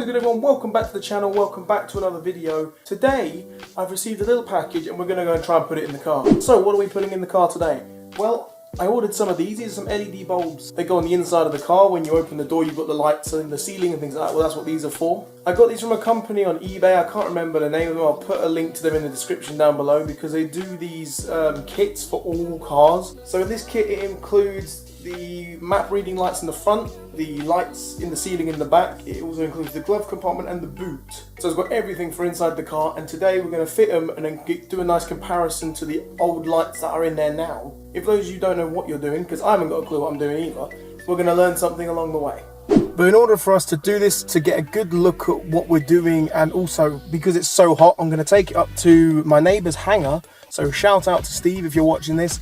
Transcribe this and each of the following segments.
What is good, everyone? Welcome back to the channel, welcome back to another video. Today I've received a little package and we're going to go and try and put it in the car. So what are we putting in the car today? Well, I ordered some of these. These are some LED bulbs. They go on the inside of the car. When you open the door, you've got the lights in the ceiling and things like that. Well, that's what these are for. I got these from a company on eBay. I can't remember the name of them. I'll put a link to them in the description down below because they do these kits for all cars. So in this kit, it includes the map reading lights in the front, the lights in the ceiling in the back. It also includes the glove compartment and the boot. So it's got everything for inside the car, and today we're going to fit them and then do a nice comparison to the old lights that are in there now. If those of you don't know what you're doing, because I haven't got a clue what I'm doing either, we're going to learn something along the way. But in order for us to do this, to get a good look at what we're doing, and also because it's so hot, I'm going to take it up to my neighbour's hangar. So shout out to Steve if you're watching this.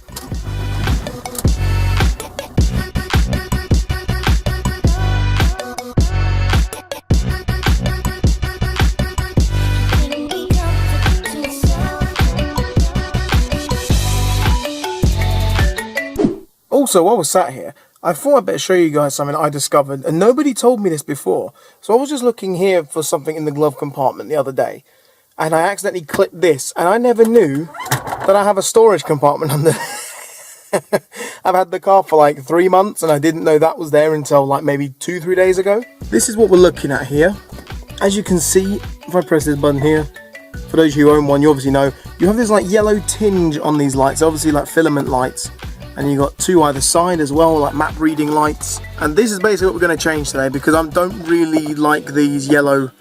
Also, while we're sat here, I thought I'd better show you guys something I discovered, and nobody told me this before. So I was just looking here for something in the glove compartment the other day, and I accidentally clipped this, and I never knew that I have a storage compartment under. I've had the car for like 3 months, and I didn't know that was there until like maybe 2-3 days ago. This is what we're looking at here. As you can see, if I press this button here, for those who own one, you obviously know, you have this like yellow tinge on these lights, obviously like filament lights. And you've got two either side as well, like map reading lights. And this is basically what we're going to change today, because I don't really like these yellow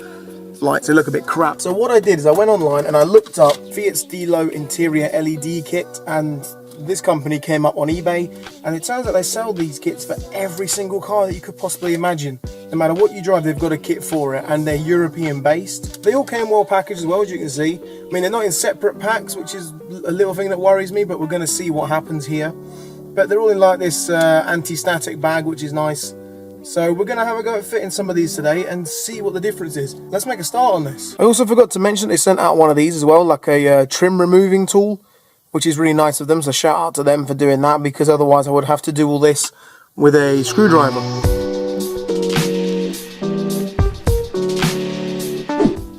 lights. They look a bit crap. So what I did is I went online and I looked up Fiat Stilo interior LED kit, and this company came up on eBay. And it turns out they sell these kits for every single car that you could possibly imagine. No matter what you drive, they've got a kit for it, and they're European based. They all came well packaged as well, as you can see. I mean, they're not in separate packs, which is a little thing that worries me, but we're going to see what happens here. But they're all in like this anti-static bag, which is nice. So we're going to have a go at fitting some of these today and see what the difference is. Let's make a start on this. I also forgot to mention they sent out one of these as well, like a trim removing tool, which is really nice of them. So shout out to them for doing that, because otherwise I would have to do all this with a screwdriver.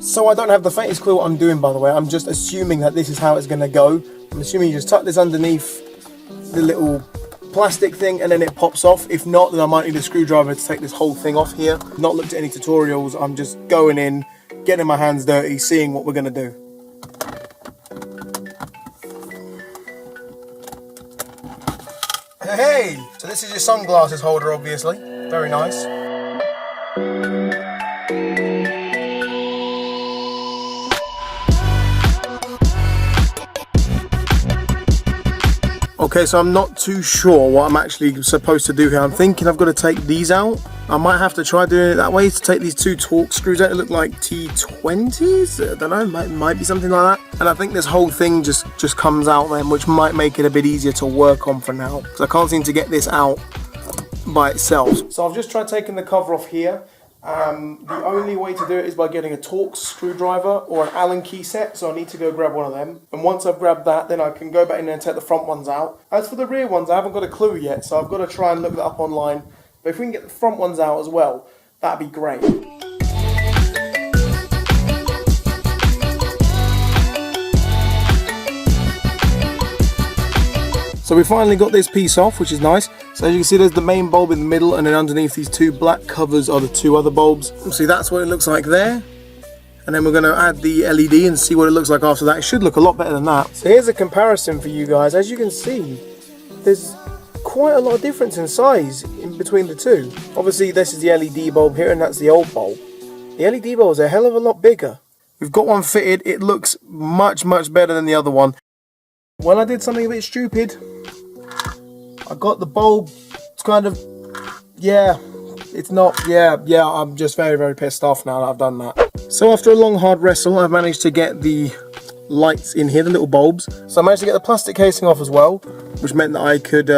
So I don't have the faintest clue what I'm doing, by the way. I'm just assuming that this is how it's going to go. I'm assuming you just tuck this underneath the little plastic thing and then it pops off. If not, then I might need a screwdriver to take this whole thing off here. Not looked at any tutorials. I'm just going in, getting my hands dirty, seeing what we're going to do. Hey! So this is your sunglasses holder, obviously. Very nice. Okay, so I'm not too sure what I'm actually supposed to do here. I'm thinking I've got to take these out. I might have to try doing it that way, to take these two Torx screws out. They look like T20s? I don't know, might be something like that. And I think this whole thing just comes out then, which might make it a bit easier to work on for now, because I can't seem to get this out by itself. So I've just tried taking the cover off here. The only way to do it is by getting a Torx screwdriver or an Allen key set, so I need to go grab one of them. And once I've grabbed that, then I can go back in there and take the front ones out. As for the rear ones, I haven't got a clue yet, so I've got to try and look that up online. But if we can get the front ones out as well, that'd be great. So we finally got this piece off, which is nice. So as you can see, there's the main bulb in the middle, and then underneath these two black covers are the two other bulbs. See, that's what it looks like there. And then we're going to add the LED and see what it looks like after that. It should look a lot better than that. So here's a comparison for you guys. As you can see, there's quite a lot of difference in size in between the two. Obviously, this is the LED bulb here, and that's the old bulb. The LED bulb is a hell of a lot bigger. We've got one fitted. It looks much, much better than the other one. When I did something a bit stupid, I got the bulb, it's kind of, I'm just very, very pissed off now that I've done that. So after a long hard wrestle, I've managed to get the lights in here, the little bulbs. So I managed to get the plastic casing off as well, which meant that I could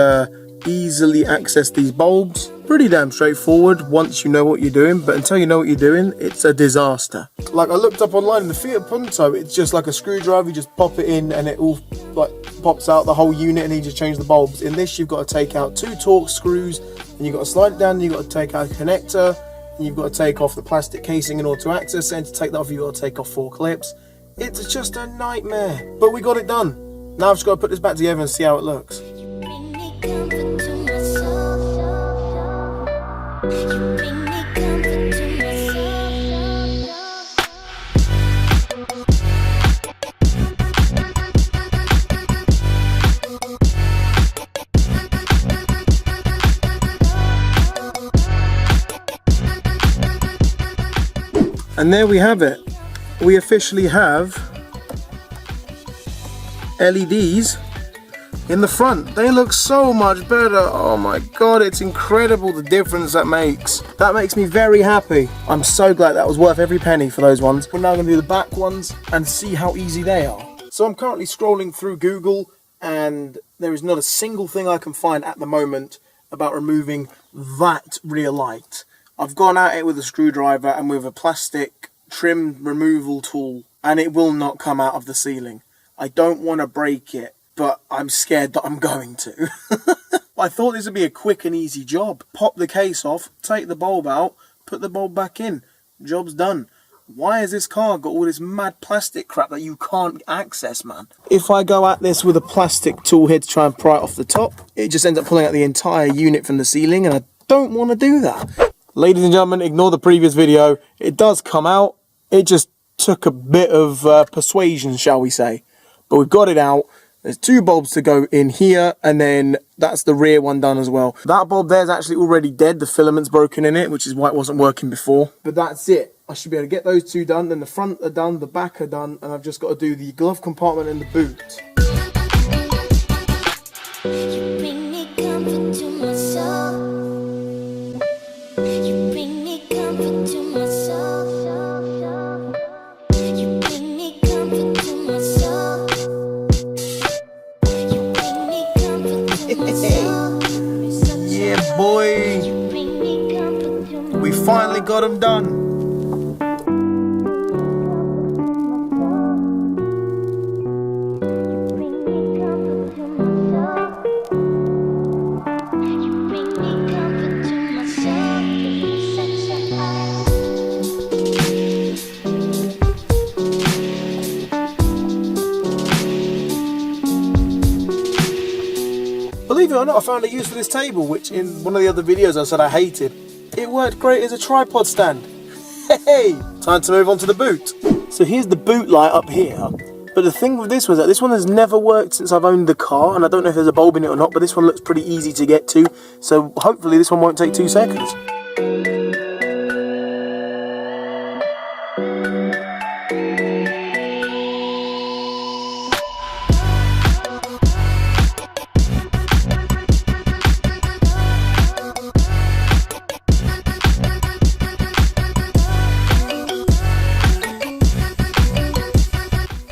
easily access these bulbs. Pretty damn straightforward once you know what you're doing, but until you know what you're doing, it's a disaster. Like, I looked up online in the Fiat Punto, it's just like a screwdriver, you just pop it in and it all like pops out the whole unit, and you just change the bulbs. In this, you've got to take out two Torx screws, and you've got to slide it down, and you've got to take out a connector, You've got to take off the plastic casing in order to access it, and to take that off you've got to take off 4 clips. It's just a nightmare, but we got it done. Now I've just got to put this back together and see how it looks. And there we have it. We officially have LEDs in the front. They look so much better. Oh my god, it's incredible the difference that makes. That makes me very happy. I'm so glad that was worth every penny for those ones. We're now going to do the back ones and see how easy they are. So I'm currently scrolling through Google, and there is not a single thing I can find at the moment about removing that rear light. I've gone at it with a screwdriver and with a plastic trim removal tool, and it will not come out of the ceiling. I don't want to break it, but I'm scared that I'm going to. I thought this would be a quick and easy job. Pop the case off, take the bulb out, put the bulb back in. Job's done. Why has this car got all this mad plastic crap that you can't access, man? If I go at this with a plastic tool here to try and pry it off the top, it just ends up pulling out the entire unit from the ceiling, and I don't want to do that. Ladies and gentlemen, ignore the previous video. It does come out. It just took a bit of persuasion, shall we say. But we've got it out. There's 2 bulbs to go in here, and then that's the rear one done as well. That bulb there is actually already dead. The filament's broken in it, which is why it wasn't working before. But that's it. I should be able to get those 2 done. Then the front are done, the back are done, and I've just got to do the glove compartment and the boot. You bring me comfort to my soul. You bring me comfort to my soul. You bring me comfort to my soul. You bring me comfort to my soul. Yeah, boy. You bring me comfort to my We finally got them done. Believe it or not, I found a use for this table, which in one of the other videos I said I hated. It worked great as a tripod stand. Hey, time to move on to the boot. So here's the boot light up here. But the thing with this one is that this one has never worked since I've owned the car, and I don't know if there's a bulb in it or not, but this one looks pretty easy to get to. So hopefully this one won't take 2 seconds.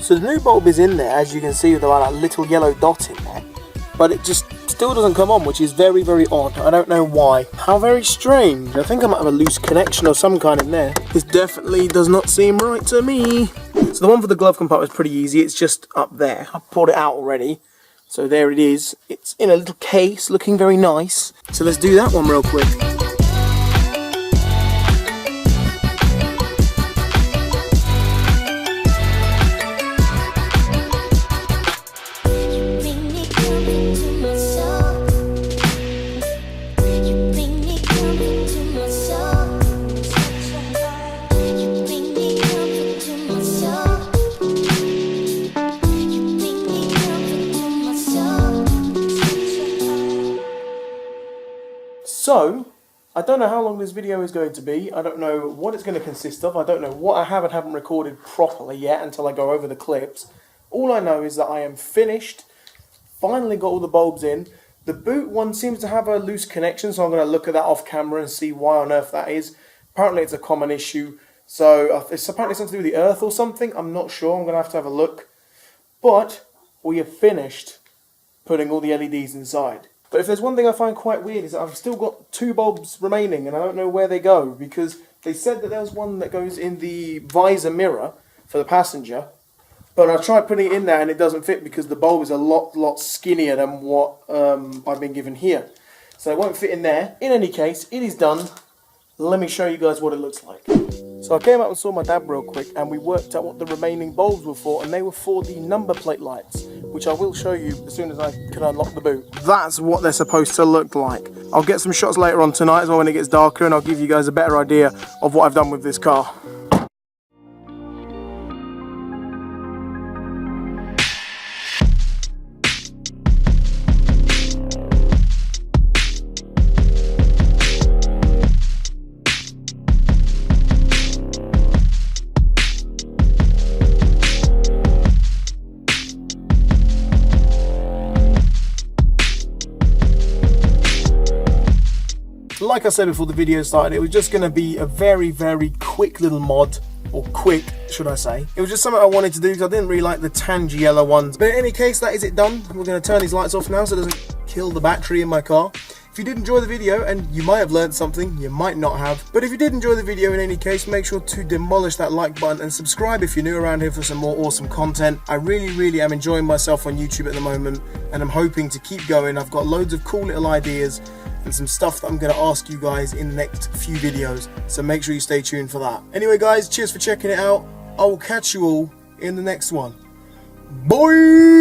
So the new bulb is in there, as you can see, with that little yellow dot in there, but it just still doesn't come on, which is very, very odd. I don't know why. How very strange. I think I might have a loose connection of some kind in there. This definitely does not seem right to me. So the one for the glove compartment is pretty easy. It's just up there. I pulled it out already. So there it is. It's in a little case, looking very nice. So let's do that one real quick. So, I don't know how long this video is going to be. I don't know what it's going to consist of. I don't know what I have and haven't recorded properly yet until I go over the clips. All I know is that I am finished. Finally got all the bulbs in. The boot one seems to have a loose connection, so I'm going to look at that off camera and see why on earth that is. Apparently it's a common issue. So it's apparently something to do with the earth or something. I'm not sure. I'm going to have a look. But we have finished putting all the LEDs inside. But if there's one thing I find quite weird is that I've still got 2 bulbs remaining and I don't know where they go, because they said that there was one that goes in the visor mirror for the passenger, but I tried putting it in there and it doesn't fit because the bulb is a lot skinnier than what I've been given here. So it won't fit in there. In any case, it is done. Let me show you guys what it looks like. So I came out and saw my dad real quick, and we worked out what the remaining bulbs were for, and they were for the number plate lights, which I will show you as soon as I can unlock the boot. That's what they're supposed to look like. I'll get some shots later on tonight as well when it gets darker, and I'll give you guys a better idea of what I've done with this car. Like I said before the video started, it was just going to be a very, very quick little mod, or quick, should I say. It was just something I wanted to do because I didn't really like the tangy yellow ones. But in any case, that is it done. We're going to turn these lights off now so it doesn't kill the battery in my car. If you did enjoy the video, and you might have learned something, you might not have, but if you did enjoy the video in any case, make sure to demolish that like button and subscribe if you're new around here for some more awesome content. I really am enjoying myself on YouTube at the moment, and I'm hoping to keep going. I've got loads of cool little ideas and some stuff that I'm going to ask you guys in the next few videos, so make sure you stay tuned for that. Anyway guys, cheers for checking it out. I will catch you all in the next one. Bye!